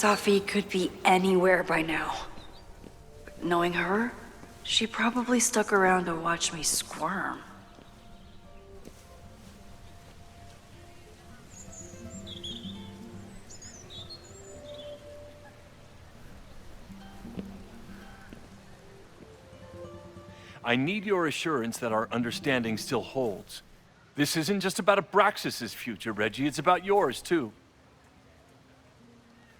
Safi could be anywhere by now. But knowing her, she probably stuck around to watch me squirm. I need your assurance that our understanding still holds. This isn't just about Abraxas's future, Reggie. It's about yours, too.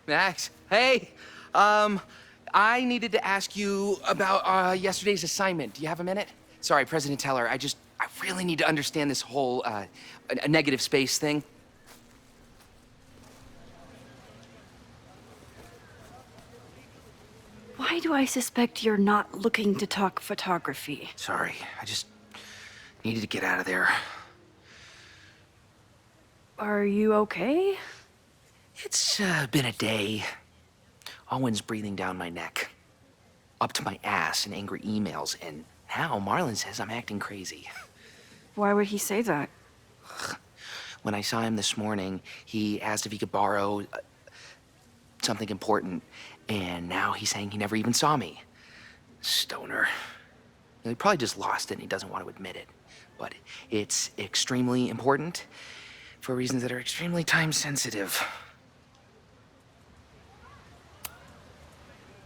Max, hey! I needed to ask you about yesterday's assignment. Do you have a minute? Sorry, President Teller, I really need to understand this whole, a negative space thing. Why do I suspect you're not looking to talk photography? Sorry, I just needed to get out of there. Are you okay? It's been a day. Owen's breathing down my neck, up to my ass in angry emails, and now Marlon says I'm acting crazy. Why would he say that? When I saw him this morning, he asked if he could borrow something important, and now he's saying he never even saw me. Stoner. He probably just lost it and he doesn't want to admit it. But it's extremely important for reasons that are extremely time-sensitive.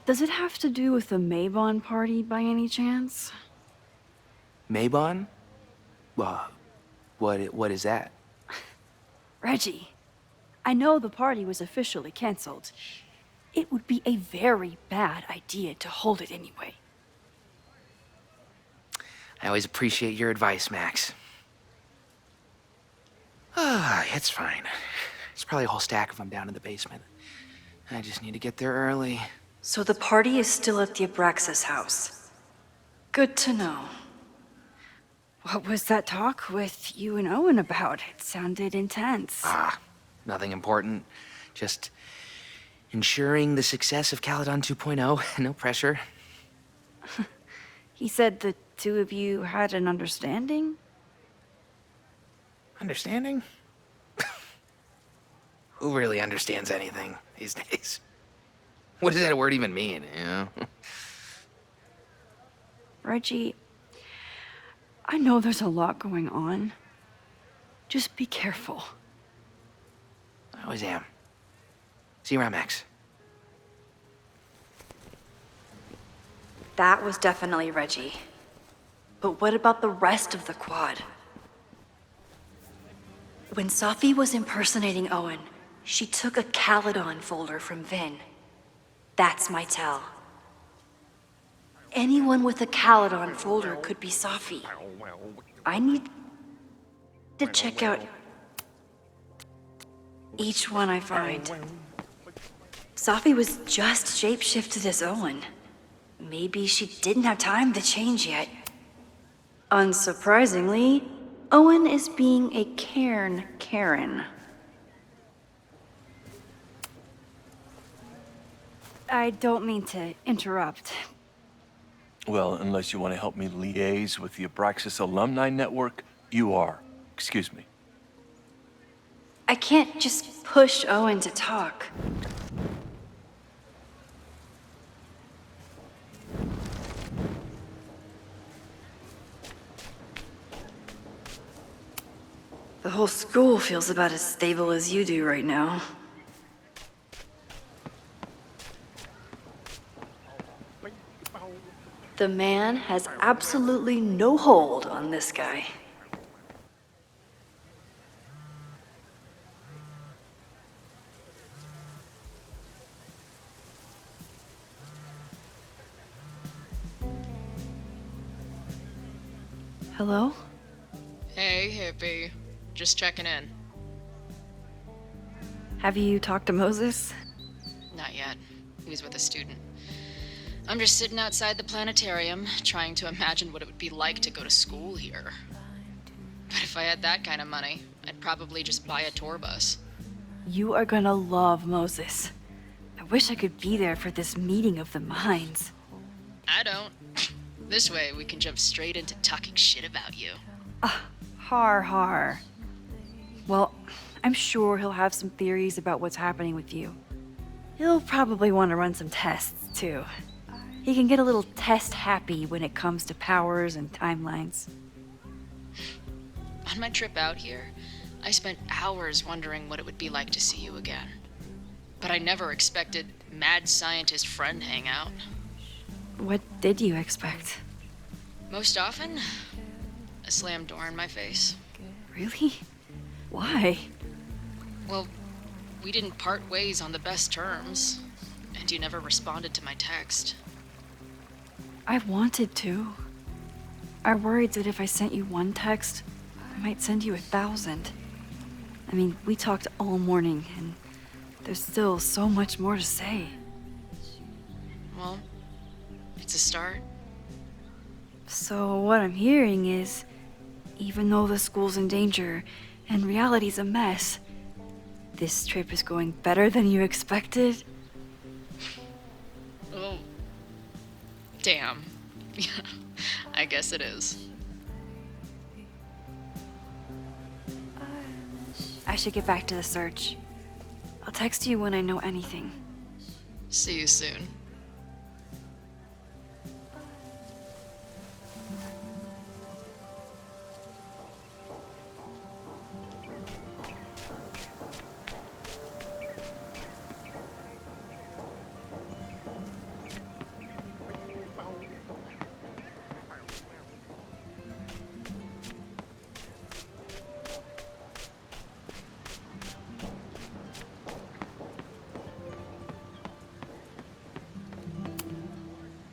Does it have to do with the Maybon party by any chance? Maybon? What is that? Reggie, I know the party was officially canceled. It would be a very bad idea to hold it anyway. I always appreciate your advice, Max. It's fine. There's probably a whole stack of them down in the basement. I just need to get there early. So the party is still at the Abraxas house. Good to know. What was that talk with you and Owen about? It sounded intense. Nothing important. Just ensuring the success of Caledon 2.0. No pressure. He said the two of you had an understanding? Understanding? Who really understands anything these days? What does that word even mean, you know? Reggie, I know there's a lot going on. Just be careful. I always am. See you around, Max. That was definitely Reggie. But what about the rest of the quad? When Safi was impersonating Owen, she took a Caledon folder from Vin. That's my tell. Anyone with a Caledon folder could be Safi. I need to check out each one I find. Safi was just shapeshifted as Owen. Maybe she didn't have time to change yet. Unsurprisingly, Owen is being a cairn Karen. I don't mean to interrupt. Well, unless you want to help me liaise with the Abraxas alumni network, you are. Excuse me. I can't just push Owen to talk. The whole school feels about as stable as you do right now. The man has absolutely no hold on this guy. Hello? Hey, hippie. Just checking in. Have you talked to Moses? Not yet. He was with a student. I'm just sitting outside the planetarium, trying to imagine what it would be like to go to school here. But if I had that kind of money, I'd probably just buy a tour bus. You are gonna love Moses. I wish I could be there for this meeting of the minds. I don't. This way, we can jump straight into talking shit about you. Har. Well, I'm sure he'll have some theories about what's happening with you. He'll probably want to run some tests, too. He can get a little test-happy when it comes to powers and timelines. On my trip out here, I spent hours wondering what it would be like to see you again. But I never expected mad scientist friend hangout. What did you expect? Most often, a slammed door in my face. Really? Why? Well, we didn't part ways on the best terms, and you never responded to my text. I wanted to. I worried that if I sent you one text, I might send you 1,000. I mean, we talked all morning, and there's still so much more to say. Well, it's a start. So what I'm hearing is, even though the school's in danger and reality's a mess, this trip is going better than you expected? Oh, damn. I guess it is. I should get back to the search. I'll text you when I know anything. See you soon.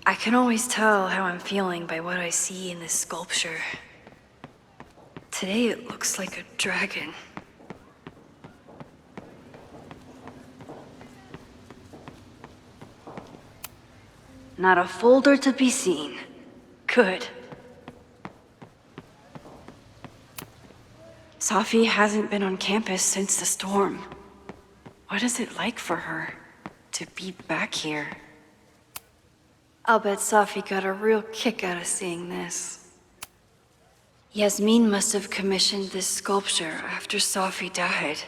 I can always tell how I'm feeling by what I see in this sculpture. Today it looks like a dragon. Not a folder to be seen. Good. Safi hasn't been on campus since the storm. What is it like for her to be back here? I'll bet Safi got a real kick out of seeing this. Yasmin must have commissioned this sculpture after Safi died.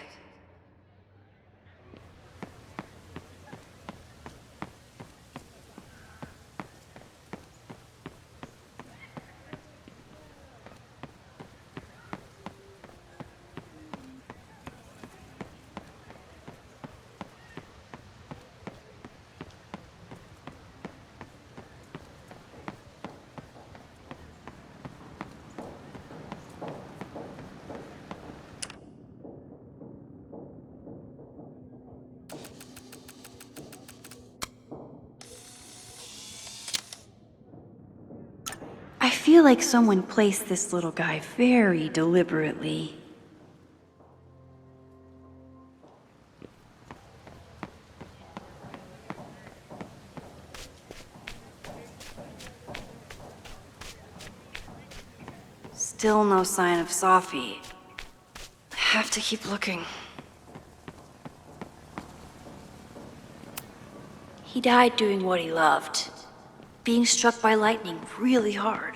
I feel like someone placed this little guy very deliberately. Still no sign of Safi. I have to keep looking. He died doing what he loved. Being struck by lightning really hard.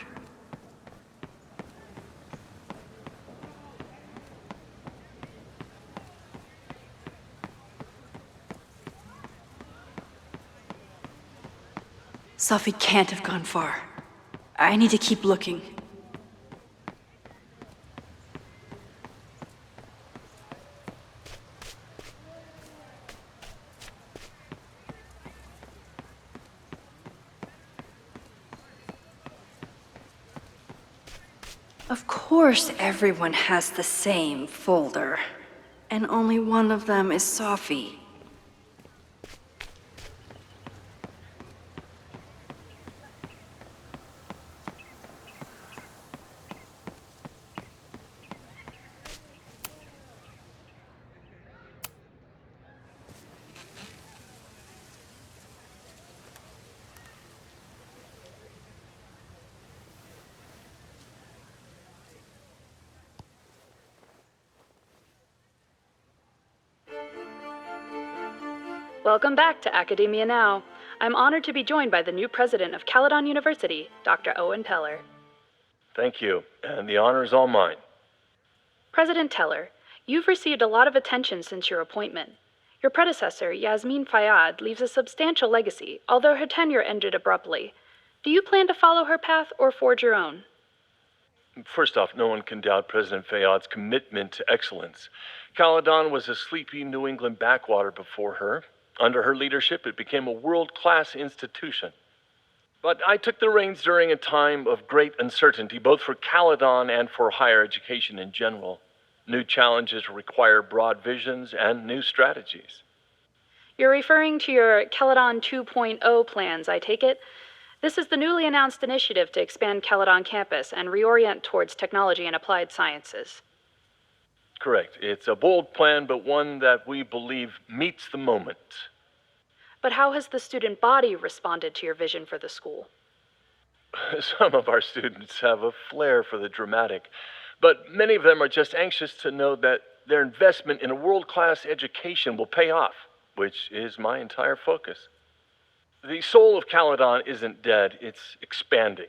Safi can't have gone far. I need to keep looking. Of course everyone has the same folder, and only one of them is Safi. Welcome back to Academia Now. I'm honored to be joined by the new president of Caledon University, Dr. Owen Teller. Thank you, and the honor is all mine. President Teller, you've received a lot of attention since your appointment. Your predecessor, Yasmin Fayyad, leaves a substantial legacy, although her tenure ended abruptly. Do you plan to follow her path or forge your own? First off, no one can doubt President Fayyad's commitment to excellence. Caledon was a sleepy New England backwater before her. Under her leadership, it became a world-class institution. But I took the reins during a time of great uncertainty, both for Caledon and for higher education in general. New challenges require broad visions and new strategies. You're referring to your Caledon 2.0 plans, I take it? This is the newly announced initiative to expand Caledon campus and reorient towards technology and applied sciences. Correct. It's a bold plan, but one that we believe meets the moment. But how has the student body responded to your vision for the school? Some of our students have a flair for the dramatic, but many of them are just anxious to know that their investment in a world-class education will pay off, which is my entire focus. The soul of Caledon isn't dead, it's expanding.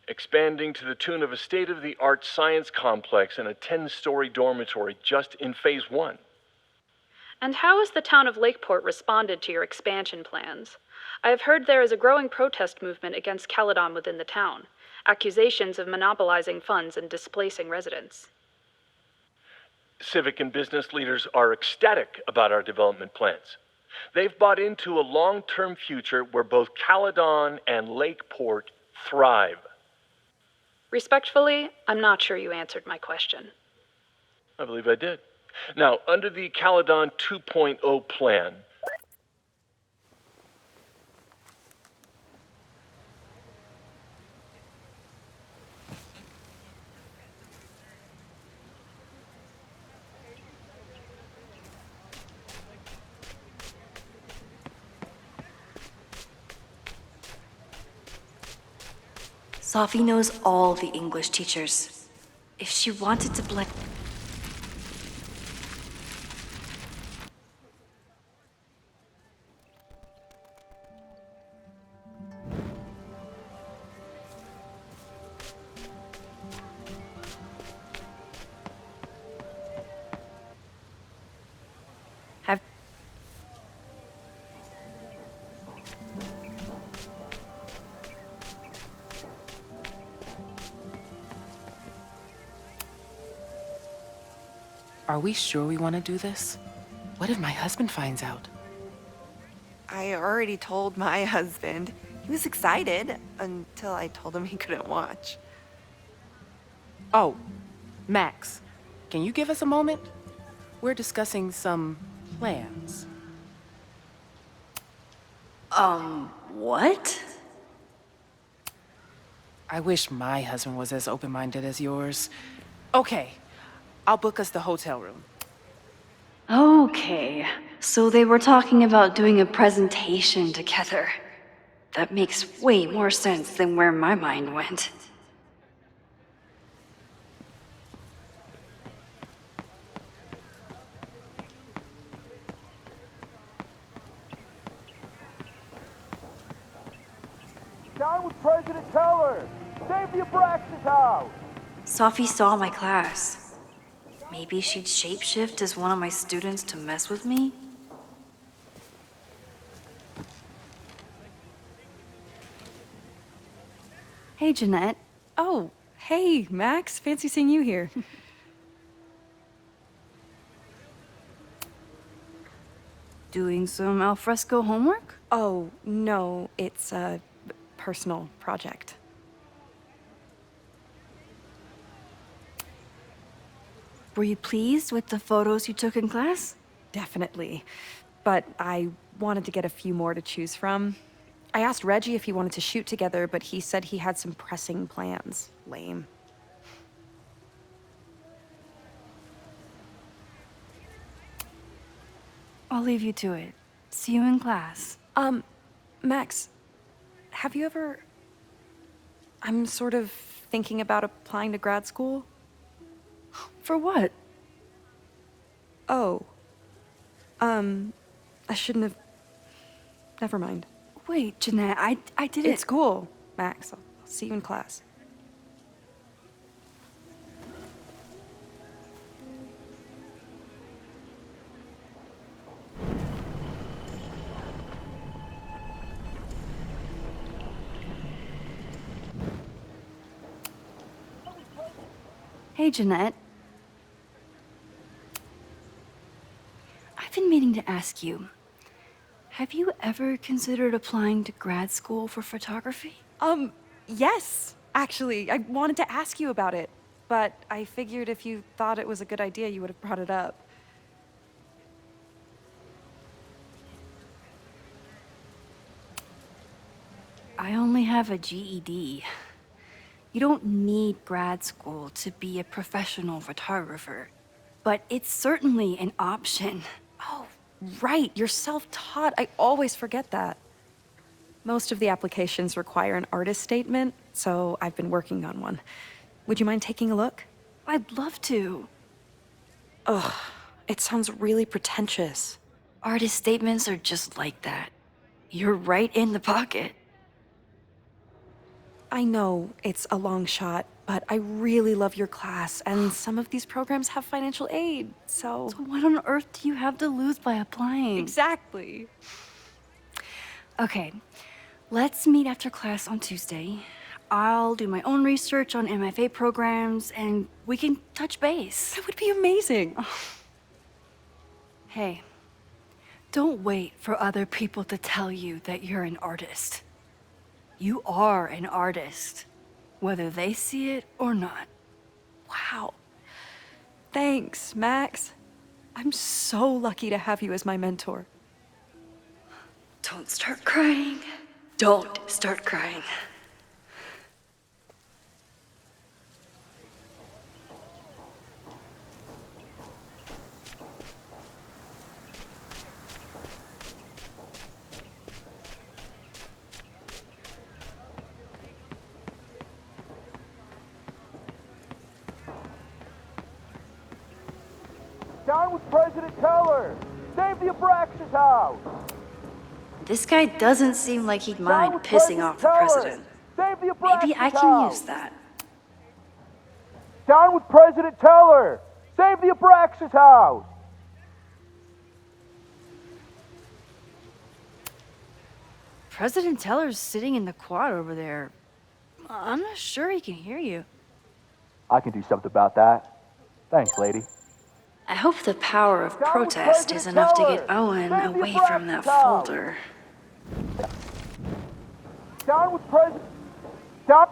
Expanding to the tune of a state-of-the-art science complex and a 10-story dormitory just in phase 1. And how has the town of Lakeport responded to your expansion plans? I have heard there is a growing protest movement against Caledon within the town, accusations of monopolizing funds and displacing residents. Civic and business leaders are ecstatic about our development plans. They've bought into a long-term future where both Caledon and Lakeport thrive. Respectfully, I'm not sure you answered my question. I believe I did. Now, under the Caledon 2.0 plan, Sophie knows all the English teachers. If she wanted to blend... Have... Are we sure we want to do this? What if my husband finds out? I already told my husband. He was excited until I told him he couldn't watch. Oh, Max, can you give us a moment? We're discussing some plans. What? I wish my husband was as open-minded as yours. Okay, I'll book us the hotel room. Okay, so they were talking about doing a presentation together. That makes way more sense than where my mind went. Down with President Teller! Save the Abraxas house! Sophie saw my class. Maybe she'd shapeshift as one of my students to mess with me? Hey, Jeanette. Oh, hey, Max. Fancy seeing you here. Doing some alfresco homework? Oh, no, it's a personal project. Were you pleased with the photos you took in class? Definitely. But I wanted to get a few more to choose from. I asked Reggie if he wanted to shoot together, but he said he had some pressing plans. Lame. I'll leave you to it. See you in class. Max, have you ever... I'm sort of thinking about applying to grad school. For what? Oh. I shouldn't have... Never mind. Wait, Jeanette, I didn't... It's cool, Max. I'll see you in class. Hey, Jeanette. I've been meaning to ask you, have you ever considered applying to grad school for photography? Yes, actually. I wanted to ask you about it, but I figured if you thought it was a good idea, you would have brought it up. I only have a GED. You don't need grad school to be a professional photographer, but it's certainly an option. Oh, right, you're self-taught. I always forget that. Most of the applications require an artist statement, so I've been working on one. Would you mind taking a look? I'd love to. Ugh, it sounds really pretentious. Artist statements are just like that. You're right in the pocket. I know it's a long shot, but I really love your class, and some of these programs have financial aid, so... So what on earth do you have to lose by applying? Exactly. Okay, let's meet after class on Tuesday. I'll do my own research on MFA programs, and we can touch base. That would be amazing. Hey, don't wait for other people to tell you that you're an artist. You are an artist, whether they see it or not. Wow. Thanks, Max. I'm so lucky to have you as my mentor. Don't start crying. Don't start crying. Down with President Teller! Save the Abraxas house! This guy doesn't seem like he'd Down mind with pissing off the Teller! president. Save the Abraxas Maybe I can house! use that. Down with President Teller! Save the Abraxas house! President Teller's sitting in the quad over there. I'm not sure he can hear you. I can do something about that. Thanks, lady. I hope the power of Down with protest is President enough to Teller! get Owen Save the away from that Abraxas house! folder. Down with President... Down...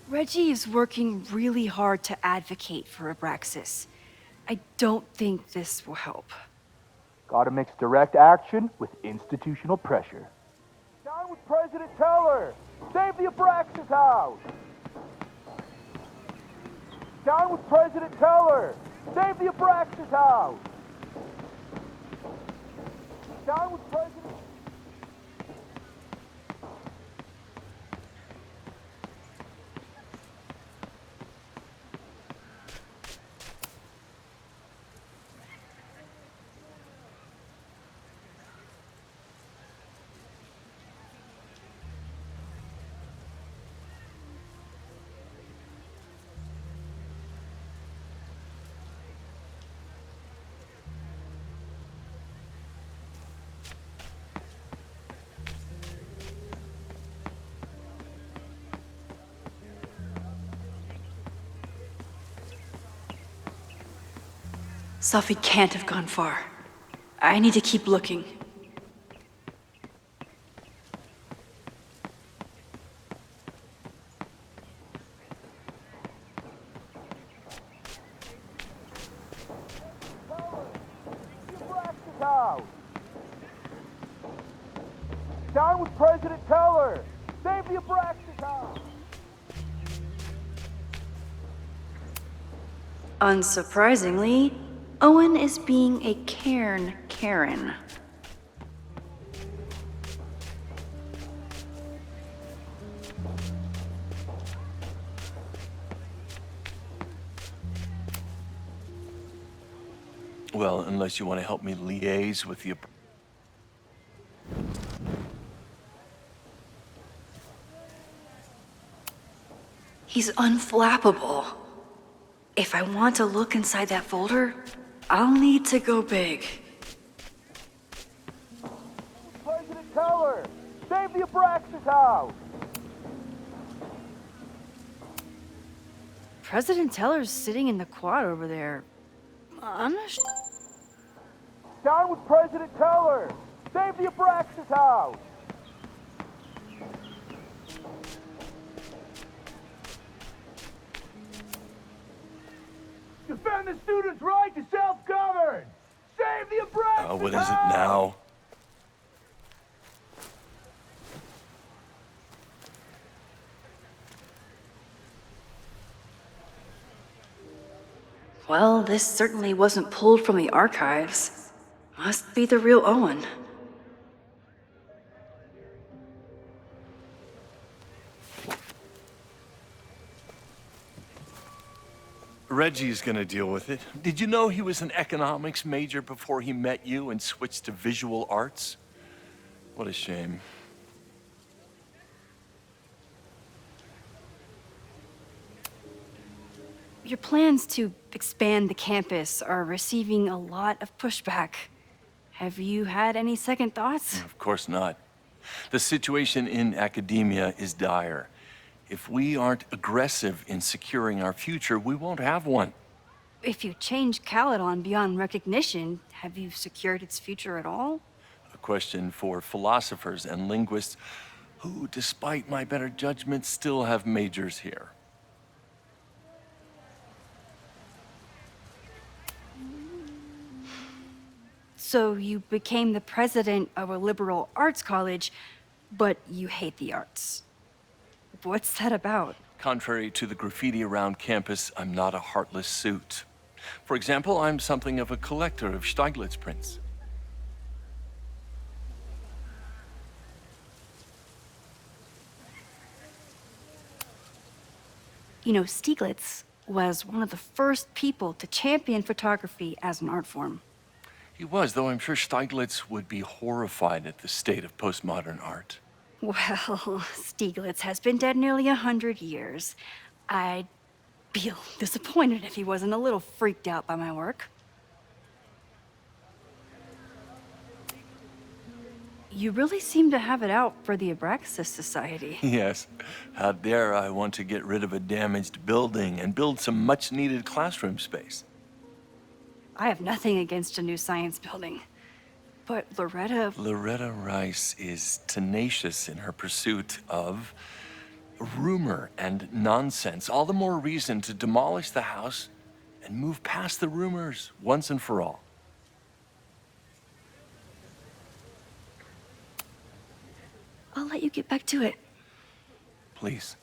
Reggie is working really hard to advocate for Abraxas. I don't think this will help. Gotta mix direct action with institutional pressure. Down with President Teller! Save the Abraxas house! Down with President Teller! Save the Abraxas house! Down with President... Sophie can't have gone far. I need to keep looking. house! Down with President Teller! Save the Abraxas house! Unsurprisingly, Owen is being a cairn Karen. Well, unless you want to help me liaise with the... He's unflappable. If I want to look inside that folder, I'll need to go big. President Teller! Save the Abraxas house! President Teller's sitting in the quad over there. I'm not Down with President Teller! Save the Abraxas house! Defend the students' right to self-govern! Save the Abraxas house! What is it now? Well, this certainly wasn't pulled from the archives. Must be the real Owen. Reggie's gonna deal with it. Did you know he was an economics major before he met you and switched to visual arts? What a shame. Your plans to expand the campus are receiving a lot of pushback. Have you had any second thoughts? Of course not. The situation in academia is dire. If we aren't aggressive in securing our future, we won't have one. If you change Caledon beyond recognition, have you secured its future at all? A question for philosophers and linguists who, despite my better judgment, still have majors here. So you became the president of a liberal arts college, but you hate the arts. What's that about? Contrary to the graffiti around campus, I'm not a heartless suit. For example, I'm something of a collector of Stieglitz prints. You know, Stieglitz was one of the first people to champion photography as an art form. He was, though I'm sure Stieglitz would be horrified at the state of postmodern art. Well, Stieglitz has been dead nearly 100 years. I'd be disappointed if he wasn't a little freaked out by my work. You really seem to have it out for the Abraxas Society. Yes. How dare I want to get rid of a damaged building and build some much-needed classroom space. I have nothing against a new science building. But Loretta Rice is tenacious in her pursuit of rumor and nonsense. All the more reason to demolish the house and move past the rumors once and for all. I'll let you get back to it. Please.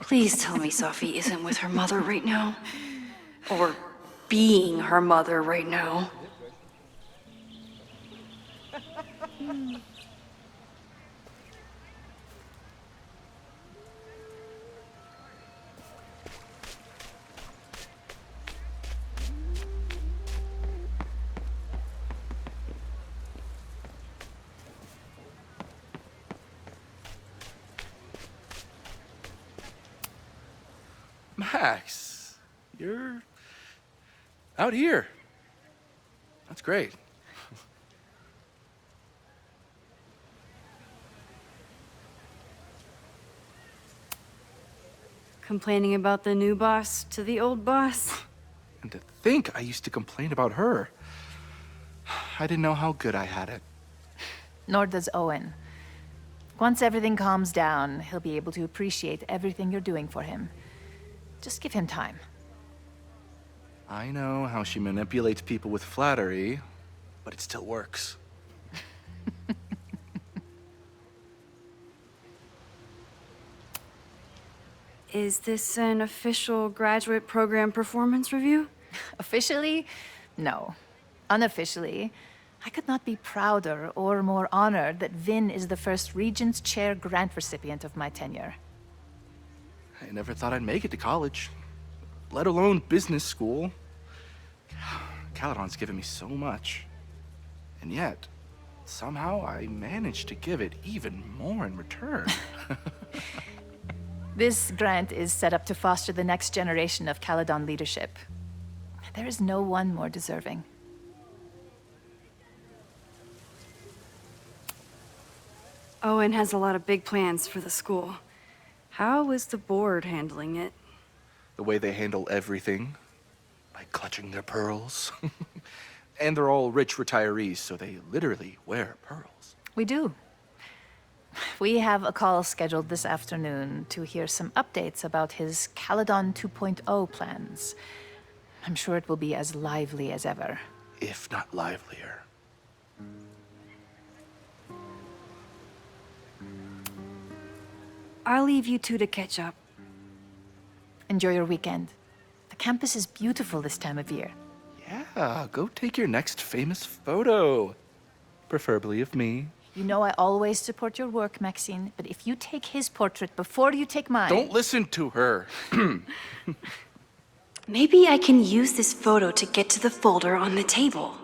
Please tell me Sophie isn't with her mother right now. Or being her mother right now. Max, you're out here. That's great. Complaining about the new boss to the old boss? And to think I used to complain about her. I didn't know how good I had it. Nor does Owen. Once everything calms down, he'll be able to appreciate everything you're doing for him. Just give him time. I know how she manipulates people with flattery, but it still works. Is this an official graduate program performance review? Officially, no. Unofficially, I could not be prouder or more honored that Vin is the first Regents Chair grant recipient of my tenure. I never thought I'd make it to college, let alone business school. Caledon's given me so much. And yet, somehow I managed to give it even more in return. This grant is set up to foster the next generation of Caledon leadership. There is no one more deserving. Owen has a lot of big plans for the school. How is the board handling it? The way they handle everything, by clutching their pearls. And they're all rich retirees, so they literally wear pearls. We do. We have a call scheduled this afternoon to hear some updates about his Caledon 2.0 plans. I'm sure it will be as lively as ever. If not livelier. I'll leave you two to catch up. Enjoy your weekend. The campus is beautiful this time of year. Yeah, go take your next famous photo. Preferably of me. You know I always support your work, Maxine, but if you take his portrait before you take mine... Don't listen to her. Maybe I can use this photo to get to the folder on the table.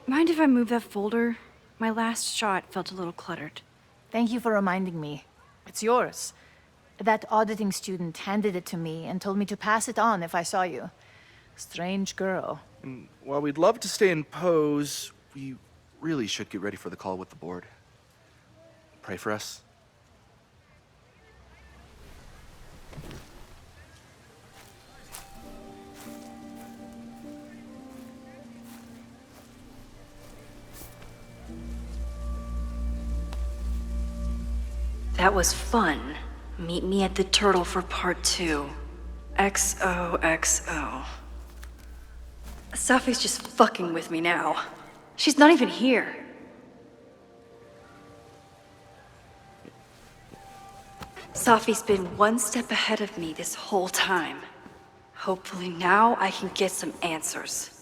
Mind if I move that folder? My last shot felt a little cluttered. Thank you for reminding me. It's yours. That auditing student handed it to me and told me to pass it on if I saw you. Strange girl. And while we'd love to stay in pose, we really should get ready for the call with the board. Pray for us. That was fun. Meet me at the Turtle for part 2. XOXO. Safi's just fucking with me now. She's not even here. Safi's been one step ahead of me this whole time. Hopefully now I can get some answers.